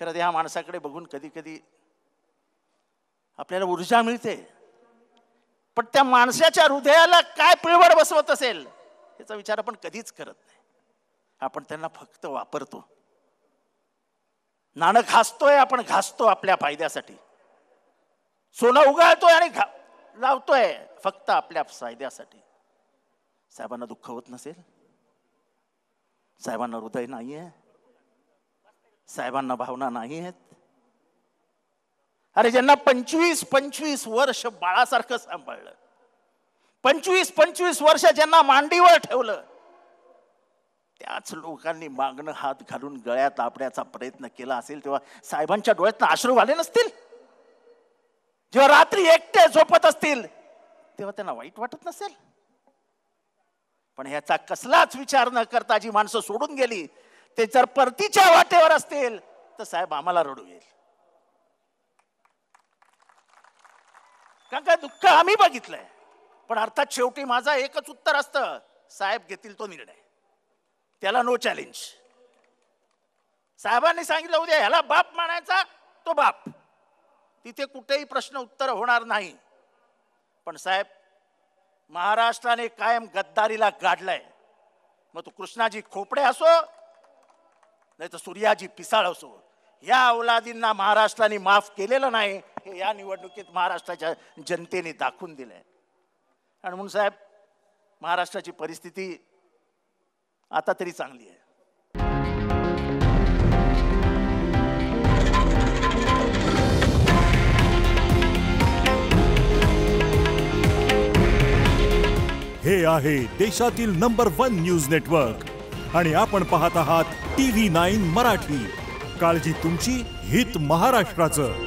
खरं ह्या माणसाकडे बघून कधी कधी आपल्याला ऊर्जा मिळते, पण त्या माणसाच्या हृदयाला काय पिळवळ बसवत असेल याचा विचार आपण कधीच करत नाही. आपण त्यांना फक्त वापरतो. नाणं घासतोय, आपण घासतो आपल्या फायद्यासाठी. सोनं उगाळतोय आणि लावतोय फक्त आपल्या फायद्यासाठी. साहेबांना दुःख होत नसेल? साहेबांना हृदय नाहीये? साहेबांना भावना नाही आहेत? अरे ज्यांना 25-25 वर्ष बाळासारखं सांभाळलं, 25-25 वर्ष ज्यांना मांडीवर ठेवलं, त्याच लोकांनी मागणं हात घालून गळ्यात आपण्याचा प्रयत्न केला असेल तेव्हा साहेबांच्या डोळ्यातनं अश्रू आले नसतील? जेव्हा रात्री एकटे झोपत असतील तेव्हा त्यांना वाईट वाटत नसेल? पण ह्याचा कसलाच विचार न करता जी माणसं सोडून गेली ते जर परतीच्या वाटेवर असतील तर साहेब आम्हाला रडू येईल. कारण काय दुःख आम्ही बघितलंय. पण अर्थात शेवटी माझा एकच उत्तर असतं, साहेब घेतील तो निर्णय, त्याला नो चॅलेंज. साहेबांनी सांगितलं उद्या ह्याला बाप मानायचा तो बाप, तिथे कुठेही प्रश्न उत्तर होणार नाही. पण साहेब महाराष्ट्राने कायम गद्दारीला गाडलाय. मग तो कृष्णाजी खोपडे असो नाही तर सूर्याजी पिसाळ असो, या औलादींना महाराष्ट्राने माफ केलेलं नाही हे या निवडणुकीत महाराष्ट्राच्या जनतेने दाखवून दिलंय. आणि म्हणून साहेब महाराष्ट्राची परिस्थिती आता तरी चांगली आहे. हे आहे देशातील नंबर 1 न्यूज नेटवर्क आणि आपण पाहत आहात TV9 मराठी. काळजी तुमची, हित महाराष्ट्राचं.